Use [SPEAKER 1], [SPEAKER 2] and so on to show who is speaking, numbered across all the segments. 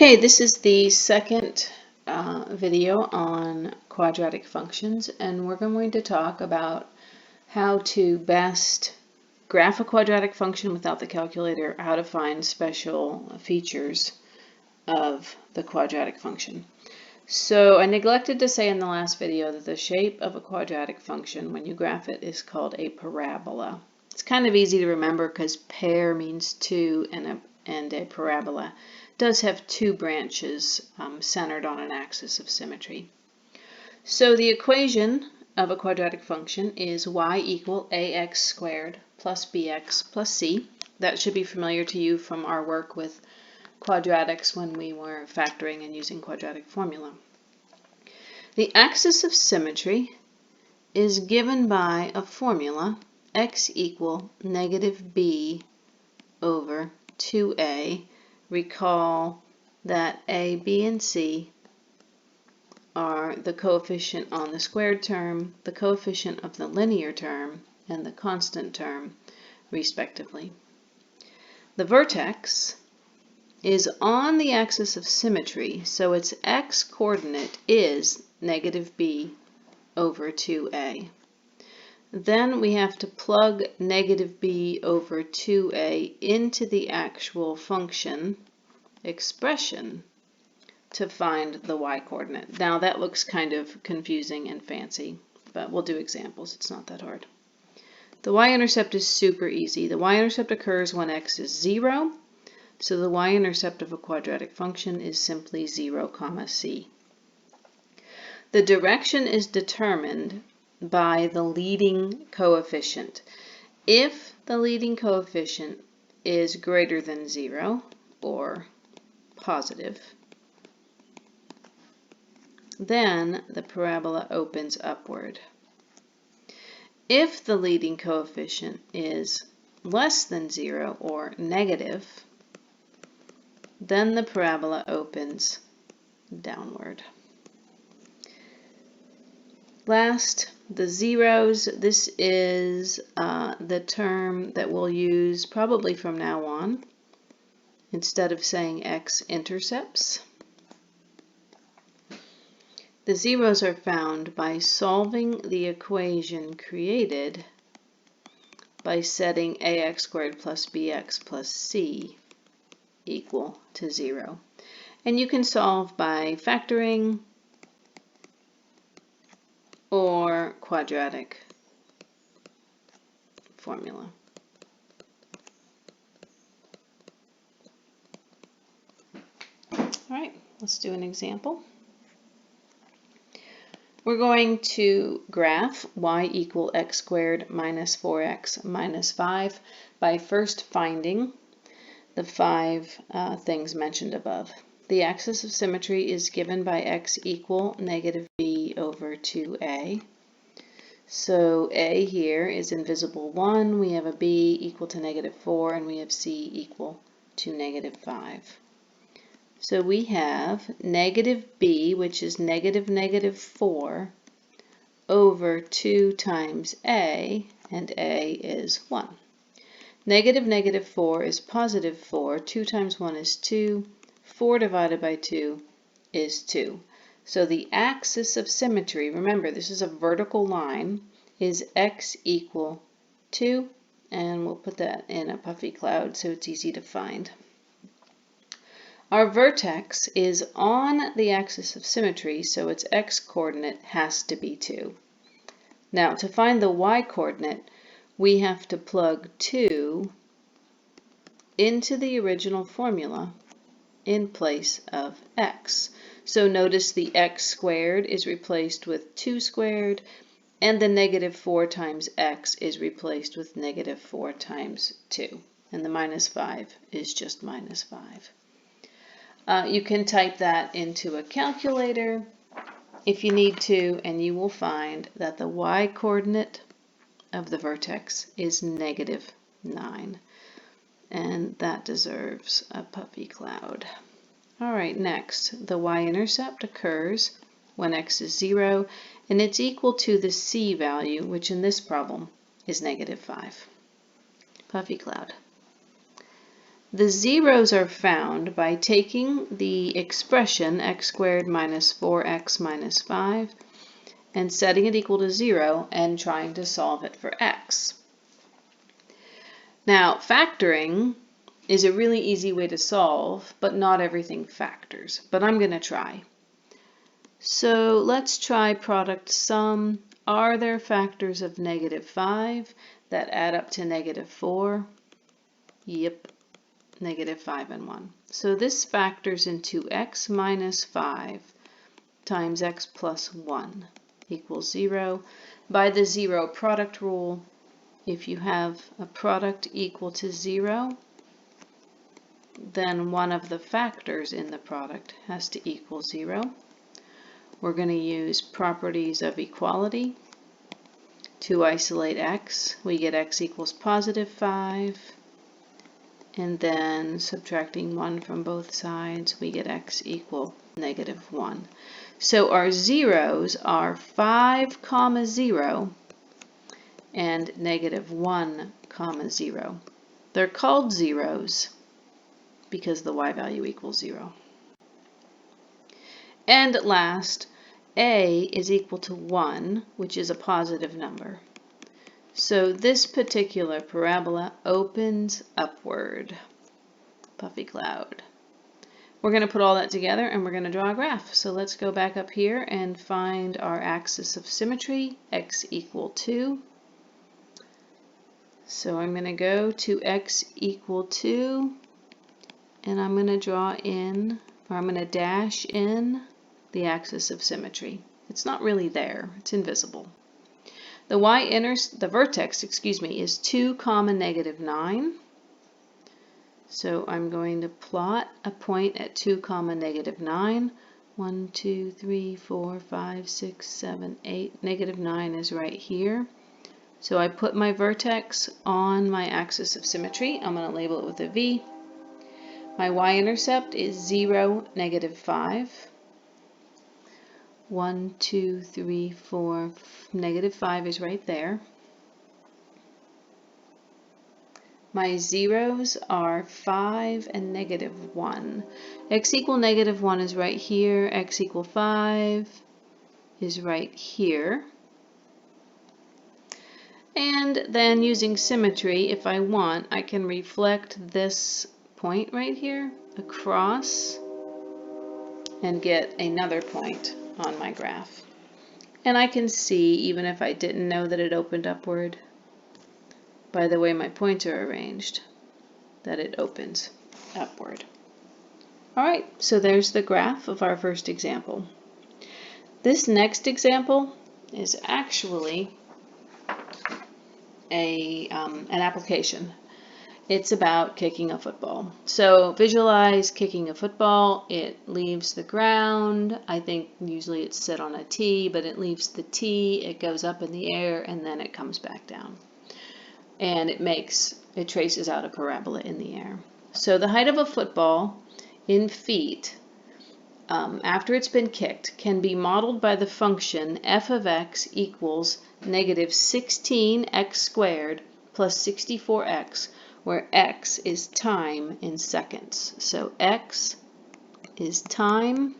[SPEAKER 1] Okay, this is the second video on quadratic functions, and we're going to talk about how to best graph a quadratic function without the calculator, how to find special features of the quadratic function. So I neglected to say in the last video that the shape of a quadratic function when you graph it is called a parabola. It's kind of easy to remember because par means two and a parabola does have two branches centered on an axis of symmetry. So the equation of a quadratic function is y equal ax squared plus bx plus c. That should be familiar to you from our work with quadratics when we were factoring and using quadratic formula. The axis of symmetry is given by a formula x equal negative b over 2a. Recall that a, b, and c are the coefficient on the squared term, the coefficient of the linear term, and the constant term, respectively. The vertex is on the axis of symmetry, so its x-coordinate is negative b over 2a. Then we have to plug negative b over 2a into the actual function expression to find the y-coordinate. Now that looks kind of confusing and fancy, but we'll do examples. It's not that hard. The y-intercept is super easy. The y-intercept occurs when x is 0, so the y-intercept of a quadratic function is simply 0, c. The direction is determined by the leading coefficient. If the leading coefficient is greater than 0 or positive, then the parabola opens upward. If the leading coefficient is less than 0 or negative, then the parabola opens downward. Last, the zeros. This is the term that we'll use probably from now on instead of saying x-intercepts. The zeros are found by solving the equation created by setting ax squared plus bx plus c equal to 0. And you can solve by factoring or quadratic formula. All right, let's do an example. We're going to graph y equal x squared minus 4x minus 5 by first finding the 5 things mentioned above. The axis of symmetry is given by x equal negative b over 2a. So a here is invisible 1, we have a b equal to negative 4, and we have c equal to negative 5. So we have negative b, which is negative 4, over 2 times a, and a is 1. Negative 4 is positive 4, 2 times 1 is 2, 4 divided by 2 is 2. So the axis of symmetry, remember this is a vertical line, is x equal 2, and we'll put that in a puffy cloud so it's easy to find. Our vertex is on the axis of symmetry, so its x-coordinate has to be 2. Now to find the y-coordinate, we have to plug 2 into the original formula in place of x. So notice the x squared is replaced with 2 squared, and the negative 4 times x is replaced with negative 4 times 2. And the minus 5 is just minus 5. You can type that into a calculator if you need to, and you will find that the y-coordinate of the vertex is negative 9. And that deserves a puffy cloud. All right, next, the y-intercept occurs when x is 0, and it's equal to the c value, which in this problem is negative 5. Puffy cloud. The zeros are found by taking the expression x squared minus 4x minus 5 and setting it equal to 0 and trying to solve it for x. Now, factoring is a really easy way to solve, but not everything factors. But I'm going to try. So let's try product sum. Are there factors of -5 that add up to -4? Yep. -5 and 1. So this factors into x minus 5 times x plus 1 equals 0. By the zero product rule, if you have a product equal to 0, then one of the factors in the product has to equal 0. We're going to use properties of equality to isolate x. We get x equals +5. And then subtracting 1 from both sides, we get x equal -1. So our zeros are 5, 0 and -1, 0. They're called zeros because the y value equals 0. And last, a is equal to 1, which is a positive number. So this particular parabola opens upward. Puffy cloud. We're going to put all that together and we're going to draw a graph. So let's go back up here and find our axis of symmetry, x equal 2. So I'm going to go to x equal 2 and I'm going to draw in, or I'm going to dash in the axis of symmetry. It's not really there, it's invisible. The vertex, is 2, -9. So I'm going to plot a point at 2, -9. 1, 2, 3, 4, 5, 6, 7, 8. -9 is right here. So I put my vertex on my axis of symmetry. I'm going to label it with a V. My y-intercept is 0, -5. 1, 2, 3, 4, -5 is right there. My zeros are 5 and -1. X equal -1 is right here. X equal 5 is right here. And then using symmetry, if I want, I can reflect this point right here across and get another point on my graph. And I can see, even if I didn't know that it opened upward, by the way my points are arranged, that it opens upward. Alright, so there's the graph of our first example. This next example is actually an application. It's about kicking a football. So visualize kicking a football. It leaves the ground. I think usually it's set on a tee, but it leaves the tee, it goes up in the air, and then it comes back down. And it traces out a parabola in the air. So the height of a football in feet, after it's been kicked, can be modeled by the function f of x equals -16x squared plus 64x, where x is time in seconds. So x is time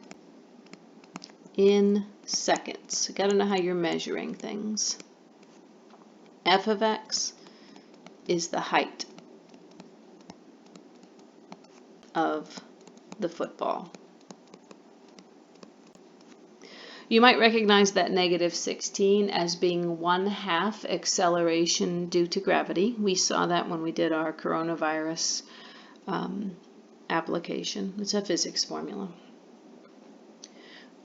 [SPEAKER 1] in seconds. You gotta know how you're measuring things. F of x is the height of the football. You might recognize that -16 as being 1/2 acceleration due to gravity. We saw that when we did our coronavirus application. It's a physics formula.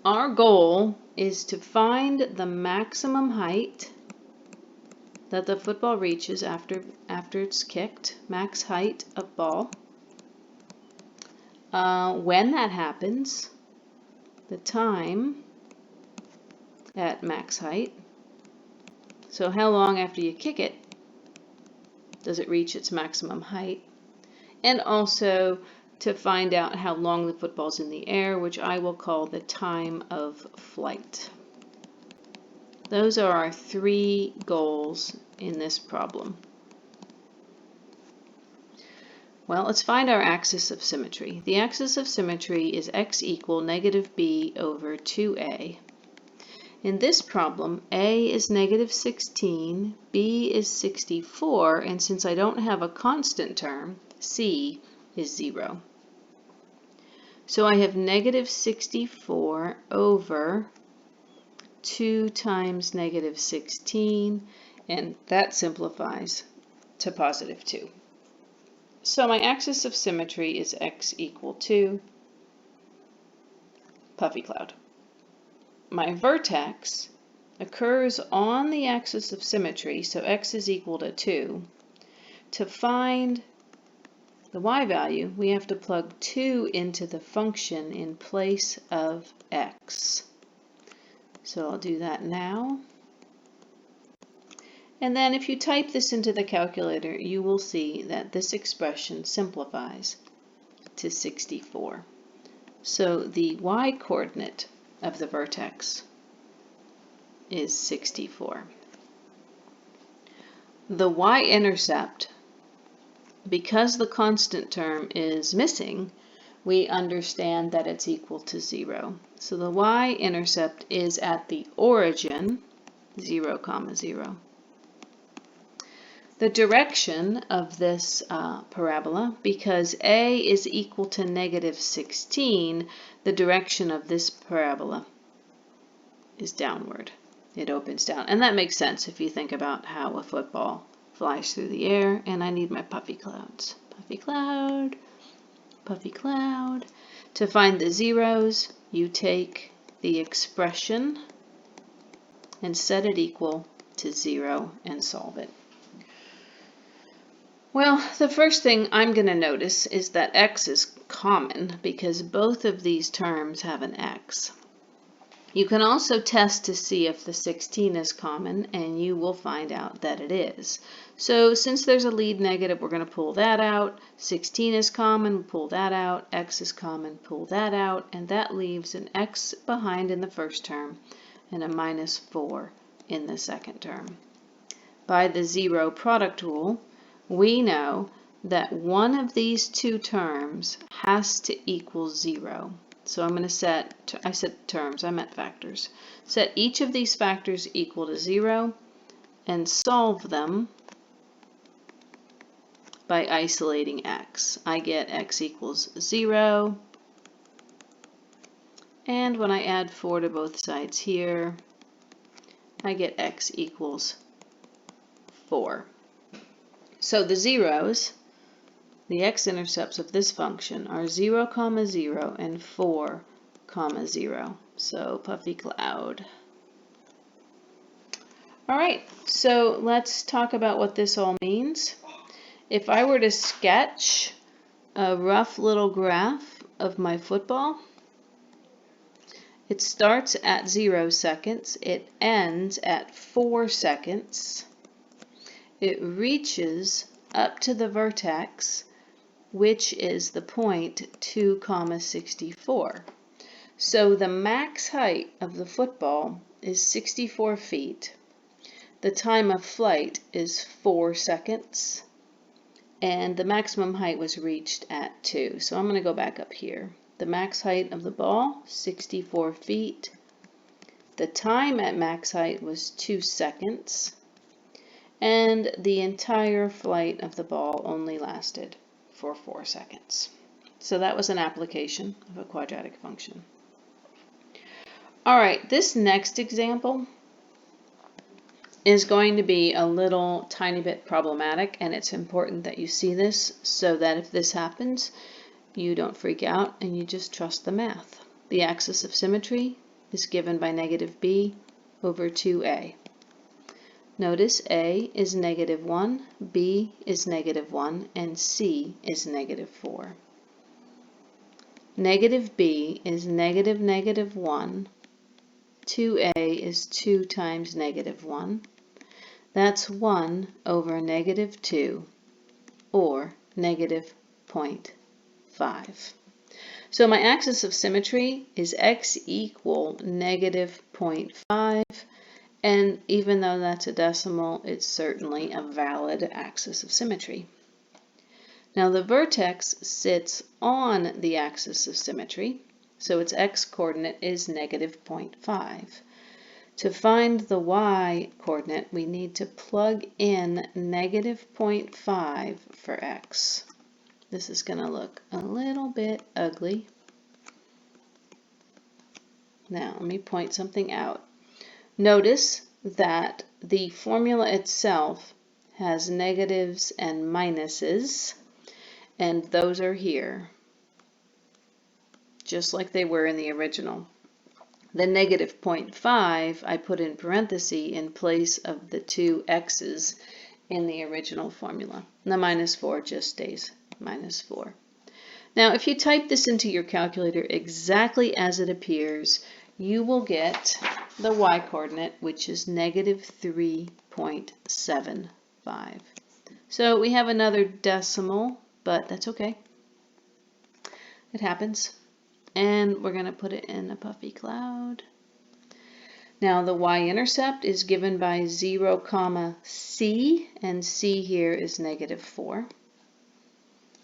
[SPEAKER 1] Our goal is to find the maximum height that the football reaches after it's kicked, max height of ball. When that happens, the time at max height. So how long after you kick it does it reach its maximum height? And also to find out how long the football's in the air, which I will call the time of flight. Those are our 3 goals in this problem. Well, let's find our axis of symmetry. The axis of symmetry is x equal negative b over 2a. In this problem, a is negative 16, b is 64, and since I don't have a constant term, c is 0. So I have negative 64 over 2 times negative 16, and that simplifies to positive 2. So my axis of symmetry is x equal to puffy cloud. My vertex occurs on the axis of symmetry, so x is equal to 2. To find the y value, we have to plug 2 into the function in place of x. So I'll do that now. And then if you type this into the calculator, you will see that this expression simplifies to 64. So the y-coordinate of the vertex is 64. The y-intercept, because the constant term is missing, we understand that it's equal to 0. So the y-intercept is at the origin, 0, 0. The direction of this parabola, because a is equal to negative 16, the direction of this parabola is downward. It opens down. And that makes sense if you think about how a football flies through the air. And I need my puffy clouds. Puffy cloud, puffy cloud. To find the zeros, you take the expression and set it equal to 0 and solve it. Well, the first thing I'm going to notice is that x is common because both of these terms have an x. You can also test to see if the 16 is common, and you will find out that it is. So since there's a lead negative, we're going to pull that out. 16 is common, pull that out. X is common, pull that out. And that leaves an x behind in the first term and a minus 4 in the second term. By the zero product rule, we know that one of these two terms has to equal 0. So I'm going to set, I said terms, I meant factors. Set each of these factors equal to 0 and solve them by isolating x. I get x equals 0. And when I add 4 to both sides here, I get x equals 4. So the zeros, the x-intercepts of this function are 0, 0, and 4, 0. So puffy cloud. All right, so let's talk about what this all means. If I were to sketch a rough little graph of my football, it starts at 0 seconds, it ends at 4 seconds. It reaches up to the vertex, which is the point 2, 64. So the max height of the football is 64 feet. The time of flight is 4 seconds. And the maximum height was reached at 2. So I'm going to go back up here. The max height of the ball, 64 feet. The time at max height was 2 seconds. And the entire flight of the ball only lasted for 4 seconds. So that was an application of a quadratic function. All right, this next example is going to be a little tiny bit problematic, and it's important that you see this so that if this happens, you don't freak out and you just trust the math. The axis of symmetry is given by negative b over 2a. Notice a is negative 1, b is negative 1, and c is negative 4. Negative b is negative negative 1. 2a is 2 times negative 1. That's 1 over negative 2, or negative 0.5. So my axis of symmetry is x equal negative 0.5. And even though that's a decimal, it's certainly a valid axis of symmetry. Now the vertex sits on the axis of symmetry, so its x-coordinate is negative 0.5. To find the y-coordinate, we need to plug in negative 0.5 for x. This is going to look a little bit ugly. Now, let me point something out. Notice that the formula itself has negatives and minuses, and those are here, just like they were in the original. The negative 0.5 I put in parentheses in place of the two x's in the original formula. And the minus 4 just stays minus 4. Now, if you type this into your calculator exactly as it appears, you will get the y-coordinate, which is negative 3.75. So we have another decimal, but that's okay. It happens. And we're going to put it in a puffy cloud. Now the y-intercept is given by 0, c, and c here is negative 4.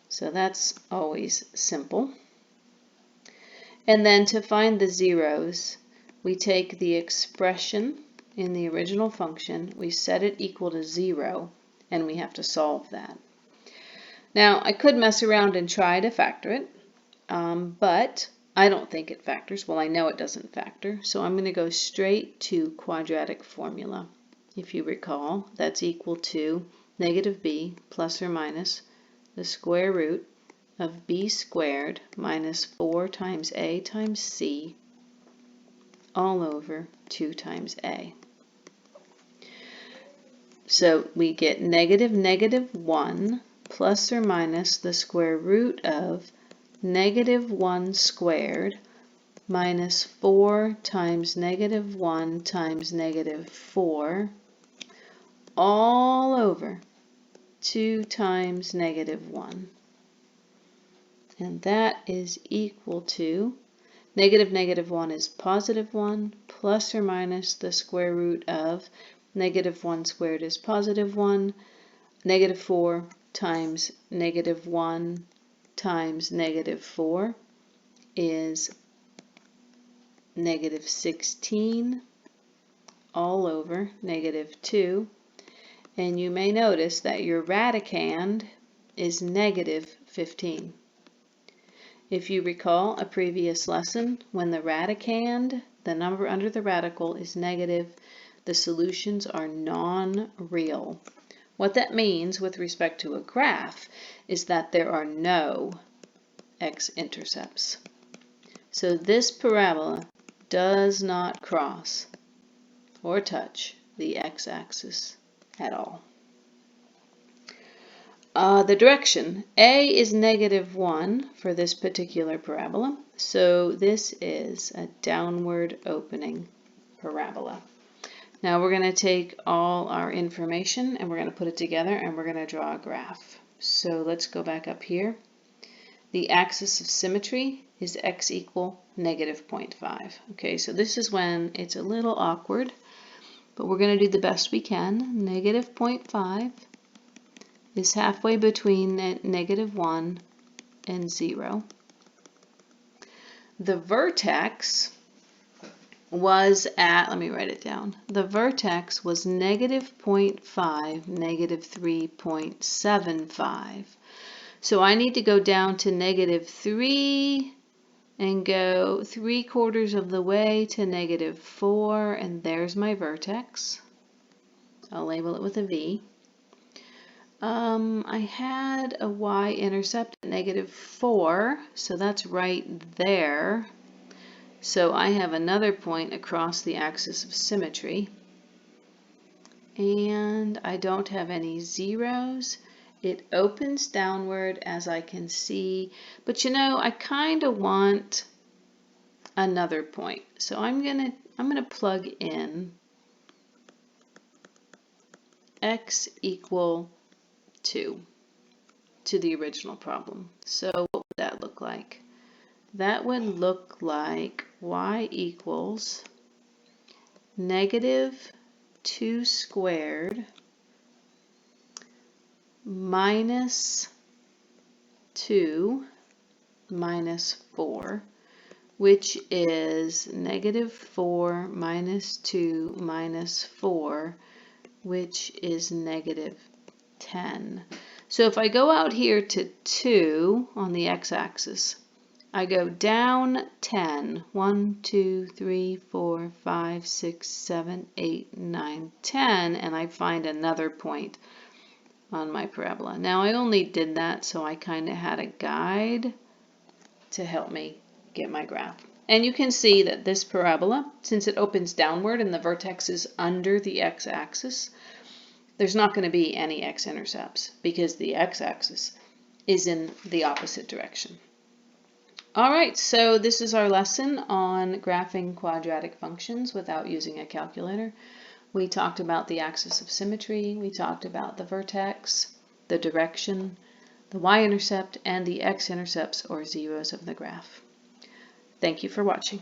[SPEAKER 1] So that's always simple. And then to find the zeros, we take the expression in the original function, we set it equal to 0, and we have to solve that. Now I could mess around and try to factor it, but I don't think it factors. Well, I know it doesn't factor, so I'm going to go straight to quadratic formula. If you recall, that's equal to negative b plus or minus the square root of b squared minus 4 times a times c all over 2 times a. So we get negative 1 plus or minus the square root of negative 1 squared minus 4 times negative 1 times negative 4 all over 2 times negative 1. And that is equal to negative 1 is positive 1 plus or minus the square root of negative 1 squared is positive 1, negative 4 times negative 1 times negative 4 is negative 16 all over negative 2. And you may notice that your radicand is negative 15. If you recall a previous lesson, when the radicand, the number under the radical, is negative, the solutions are non-real. What that means with respect to a graph is that there are no x-intercepts. So this parabola does not cross or touch the x-axis at all. The direction, A is negative 1 for this particular parabola, so this is a downward opening parabola. Now we're going to take all our information and we're going to put it together and we're going to draw a graph. So let's go back up here. The axis of symmetry is x equal negative 0.5. Okay, so this is when it's a little awkward, but we're going to do the best we can. Negative 0.5 is halfway between negative 1 and 0. The vertex was at, let me write it down, the vertex was negative 0.5, negative 3.75. So I need to go down to negative 3 and go 3/4 of the way to negative 4, and there's my vertex. I'll label it with a V. I had a y-intercept at negative 4, so that's right there. So I have another point across the axis of symmetry. And I don't have any zeros. It opens downward as I can see, but you know, I kind of want another point. So I'm gonna plug in x equal 2 to the original problem. So what would that look like? That would look like y equals negative 2 squared minus 2 minus 4, which is negative 4 minus 2 minus 4, which is negative 10. So if I go out here to 2 on the x-axis, I go down 10. 1, 2, 3, 4, 5, 6, 7, 8, 9, 10, and I find another point on my parabola. Now I only did that so I kind of had a guide to help me get my graph. And you can see that this parabola, since it opens downward and the vertex is under the x-axis, there's not going to be any x-intercepts because the x-axis is in the opposite direction. All right, so this is our lesson on graphing quadratic functions without using a calculator. We talked about the axis of symmetry, we talked about the vertex, the direction, the y-intercept, and the x-intercepts or zeros of the graph. Thank you for watching.